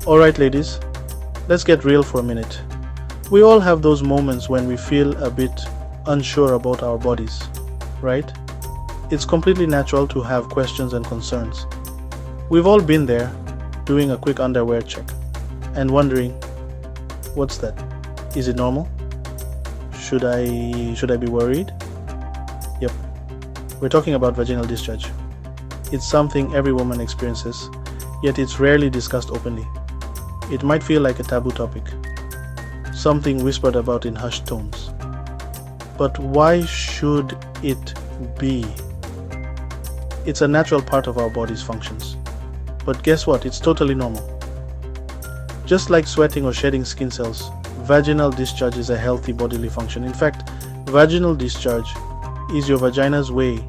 Alright, ladies, let's get real for a minute. We all have those moments when we feel a bit unsure about our bodies, right? It's completely natural to have questions and concerns. We've all been there, doing a quick underwear check and wondering, what's that? Is it normal? Should I be worried? Yep. We're talking about vaginal discharge. It's something every woman experiences, yet it's rarely discussed openly. It might feel like a taboo topic, something whispered about in hushed tones. But why should it be? It's a natural part of our body's functions. But guess what? It's totally normal. Just like sweating or shedding skin cells, vaginal discharge is a healthy bodily function. In fact, vaginal discharge is your vagina's way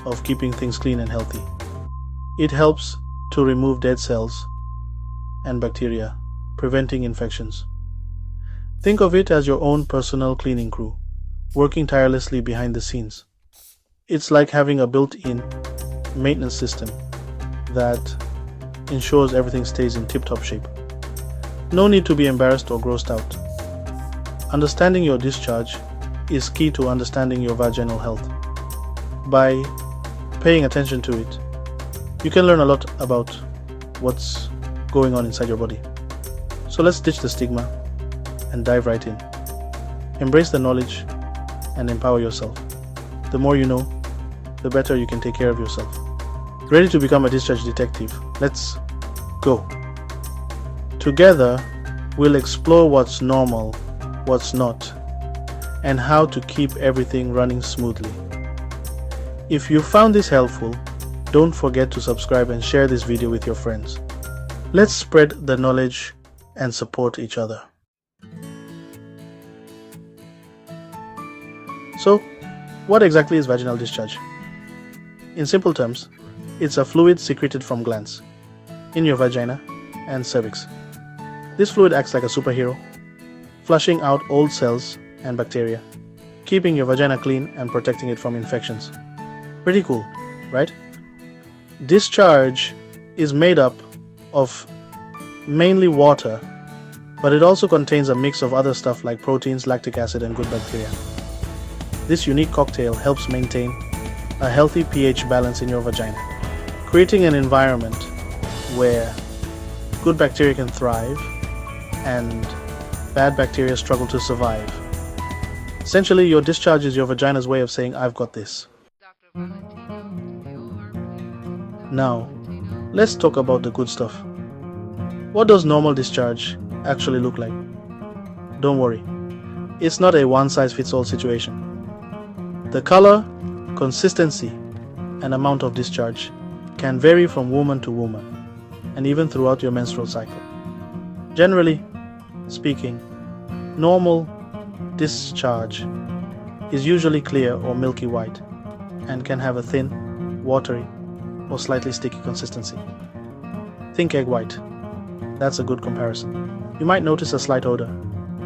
of keeping things clean and healthy. It helps to remove dead cells and bacteria, preventing infections. Think of it as your own personal cleaning crew, working tirelessly behind the scenes. It's like having a built-in maintenance system that ensures everything stays in tip-top shape. No need to be embarrassed or grossed out. Understanding your discharge is key to understanding your vaginal health. By paying attention to it, you can learn a lot about what's going on inside your body. So let's ditch the stigma and dive right in. Embrace the knowledge and empower yourself. The more you know, the better you can take care of yourself. Ready to become a discharge detective? Let's go. Together, we'll explore what's normal, what's not, and how to keep everything running smoothly. If you found this helpful, don't forget to subscribe and share this video with your friends. Let's spread the knowledge and support each other. So, what exactly is vaginal discharge? In simple terms, it's a fluid secreted from glands in your vagina and cervix. This fluid acts like a superhero, flushing out old cells and bacteria, keeping your vagina clean and protecting it from infections. Pretty cool, right? Discharge is made up of mainly water, but it also contains a mix of other stuff like proteins, lactic acid, and good bacteria. This unique cocktail helps maintain a healthy pH balance in your vagina, creating an environment where good bacteria can thrive and bad bacteria struggle to survive. Essentially, your discharge is your vagina's way of saying, I've got this. Now, let's talk about the good stuff. What does normal discharge actually look like? Don't worry, it's not a one-size-fits-all situation. The color, consistency, and amount of discharge can vary from woman to woman, and even throughout your menstrual cycle. Generally speaking, normal discharge is usually clear or milky white and can have a thin, watery, or slightly sticky consistency. Think egg white. That's a good comparison. You might notice a slight odor,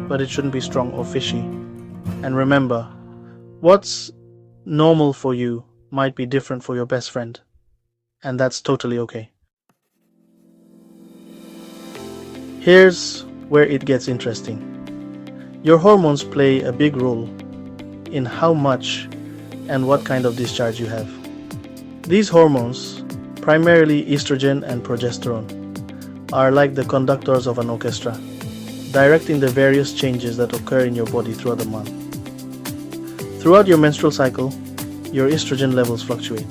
but it shouldn't be strong or fishy. And remember, what's normal for you might be different for your best friend, and that's totally okay. Here's where it gets interesting. Your hormones play a big role in how much and what kind of discharge you have. These hormones, primarily estrogen and progesterone, are like the conductors of an orchestra, directing the various changes that occur in your body throughout the month. Throughout your menstrual cycle, your estrogen levels fluctuate,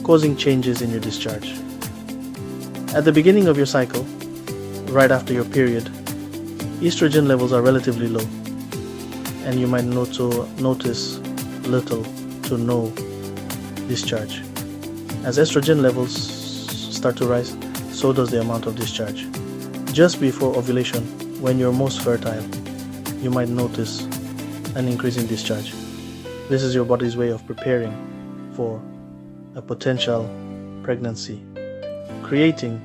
causing changes in your discharge. At the beginning of your cycle, right after your period, estrogen levels are relatively low, and you might notice little to no discharge. As estrogen levels start to rise, so does the amount of discharge. Just before ovulation, when you're most fertile, you might notice an increase in discharge. This is your body's way of preparing for a potential pregnancy, creating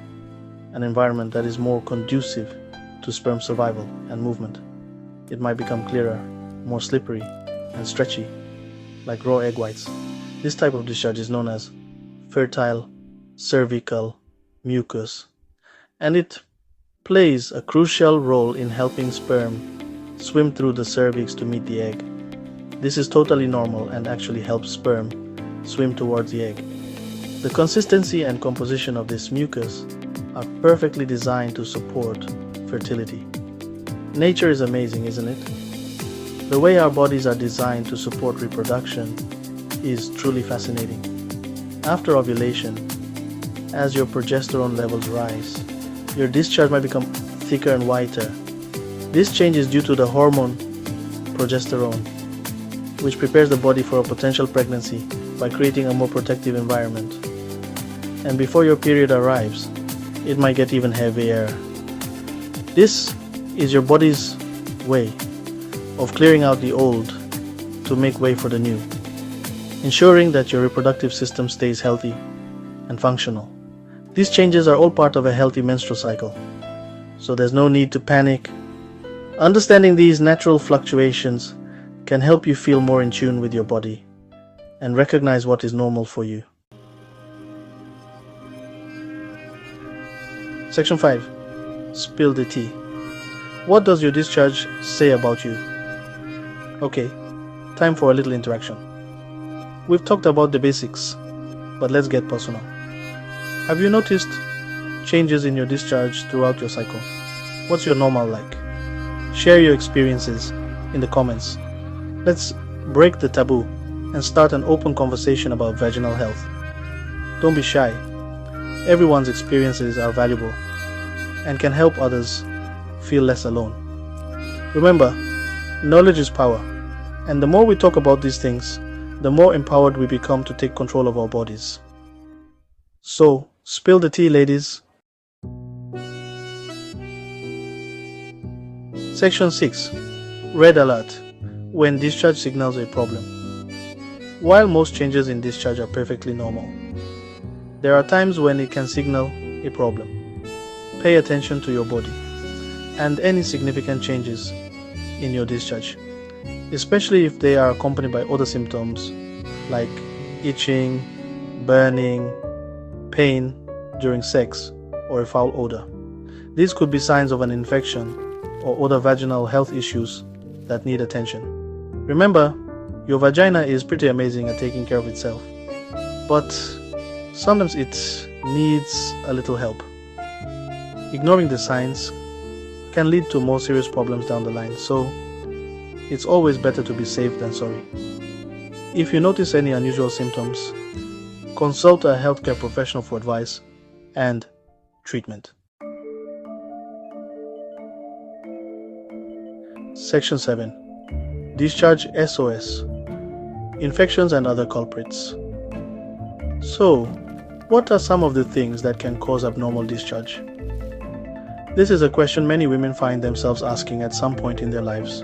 an environment that is more conducive to sperm survival and movement. It might become clearer, more slippery, and stretchy, like raw egg whites. This type of discharge is known as fertile cervical mucus, and it plays a crucial role in helping sperm swim through the cervix to meet the egg. This is totally normal and actually helps sperm swim towards the egg. The consistency and composition of this mucus are perfectly designed to support fertility. Nature is amazing, isn't it? The way our bodies are designed to support reproduction is truly fascinating. After ovulation, as your progesterone levels rise, your discharge might become thicker and whiter. This change is due to the hormone progesterone, which prepares the body for a potential pregnancy by creating a more protective environment. And before your period arrives, it might get even heavier. This is your body's way of clearing out the old to make way for the new, ensuring that your reproductive system stays healthy and functional. These changes are all part of a healthy menstrual cycle, so there's no need to panic. Understanding these natural fluctuations can help you feel more in tune with your body and recognize what is normal for you. Section 5. Spill the tea. What does your discharge say about you? Okay, time for a little interaction. We've talked about the basics, but let's get personal. Have you noticed changes in your discharge throughout your cycle? What's your normal like? Share your experiences in the comments. Let's break the taboo and start an open conversation about vaginal health. Don't be shy. Everyone's experiences are valuable and can help others feel less alone. Remember, knowledge is power, and the more we talk about these things, the more empowered we become to take control of our bodies. So, spill the tea, ladies. Section 6. Red alert. When discharge signals a problem. While most changes in discharge are perfectly normal, there are times when it can signal a problem. Pay attention to your body and any significant changes in your discharge, especially if they are accompanied by other symptoms like itching, burning, pain during sex, or a foul odor. These could be signs of an infection or other vaginal health issues that need attention. Remember, your vagina is pretty amazing at taking care of itself, but sometimes it needs a little help. Ignoring the signs can lead to more serious problems down the line, so it's always better to be safe than sorry. If you notice any unusual symptoms, consult a healthcare professional for advice and treatment. Section 7. Discharge SOS. Infections and other culprits. So, what are some of the things that can cause abnormal discharge? This is a question many women find themselves asking at some point in their lives.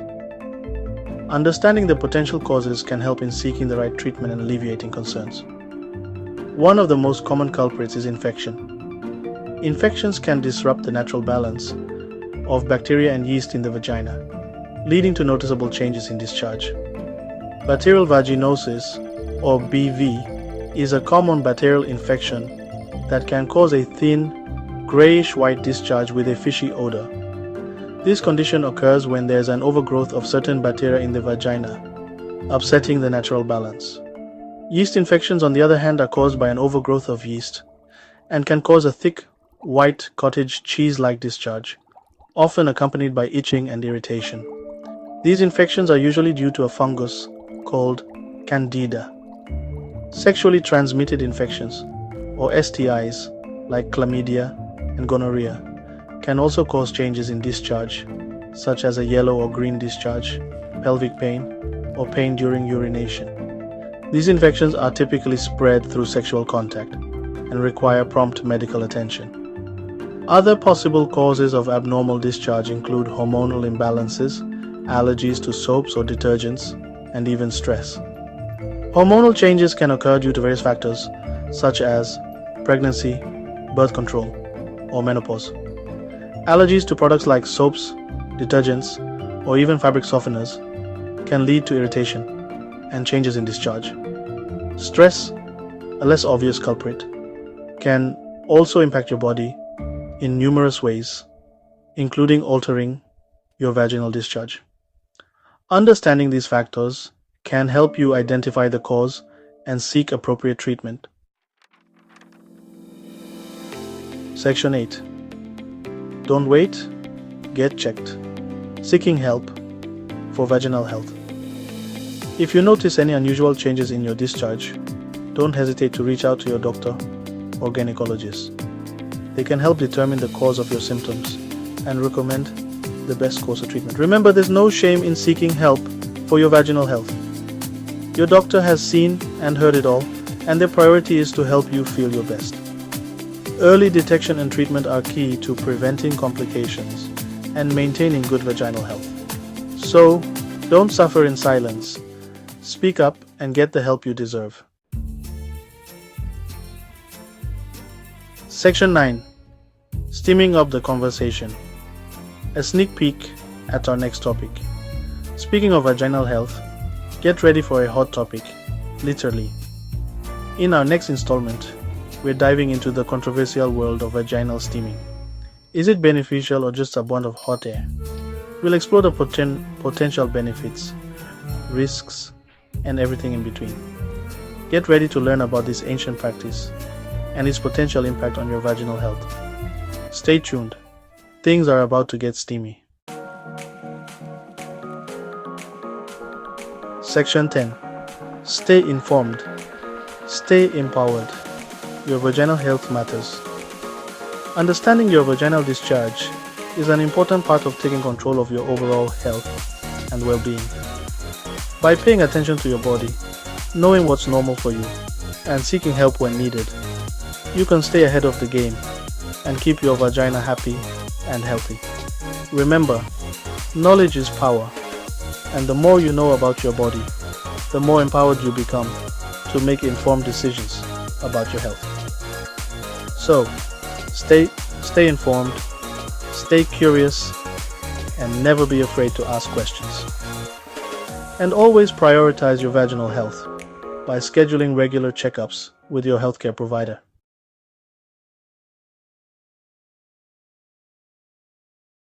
Understanding the potential causes can help in seeking the right treatment and alleviating concerns. One of the most common culprits is infection. Infections can disrupt the natural balance of bacteria and yeast in the vagina, leading to noticeable changes in discharge. Bacterial vaginosis, or BV, is a common bacterial infection that can cause a thin, grayish-white discharge with a fishy odor. This condition occurs when there is an overgrowth of certain bacteria in the vagina, upsetting the natural balance. Yeast infections, on the other hand, are caused by an overgrowth of yeast and can cause a thick, white cottage cheese-like discharge, often accompanied by itching and irritation. These infections are usually due to a fungus called Candida. Sexually transmitted infections, or STIs, like chlamydia and gonorrhea, can also cause changes in discharge, such as a yellow or green discharge, pelvic pain, or pain during urination. These infections are typically spread through sexual contact and require prompt medical attention. Other possible causes of abnormal discharge include hormonal imbalances, allergies to soaps or detergents, and even stress. Hormonal changes can occur due to various factors, such as pregnancy, birth control, or menopause. Allergies to products like soaps, detergents, or even fabric softeners can lead to irritation and changes in discharge. Stress, a less obvious culprit, can also impact your body in numerous ways, including altering your vaginal discharge. Understanding these factors can help you identify the cause and seek appropriate treatment. Section 8. Don't wait, get checked. Seeking help for vaginal health. If you notice any unusual changes in your discharge, don't hesitate to reach out to your doctor or gynecologist. They can help determine the cause of your symptoms and recommend the best course of treatment. Remember, there's no shame in seeking help for your vaginal health. Your doctor has seen and heard it all, and their priority is to help you feel your best. Early detection and treatment are key to preventing complications and maintaining good vaginal health. So, don't suffer in silence. Speak up and get the help you deserve. Section 9. Steaming up the conversation. A sneak peek at our next topic. Speaking of vaginal health, get ready for a hot topic, literally. In our next installment, we're diving into the controversial world of vaginal steaming. Is it beneficial or just a bund of hot air? We'll explore the potential benefits, risks, and everything in between. Get ready to learn about this ancient practice and its potential impact on your vaginal health. Stay tuned. Things are about to get steamy. Section 10. Stay informed. Stay empowered. Your vaginal health matters. Understanding your vaginal discharge is an important part of taking control of your overall health and well-being. By paying attention to your body, knowing what's normal for you, and seeking help when needed, you can stay ahead of the game and keep your vagina happy and healthy. Remember, knowledge is power, and the more you know about your body, the more empowered you become to make informed decisions about your health. So, stay informed, stay curious, and never be afraid to ask questions. And always prioritize your vaginal health by scheduling regular checkups with your healthcare provider.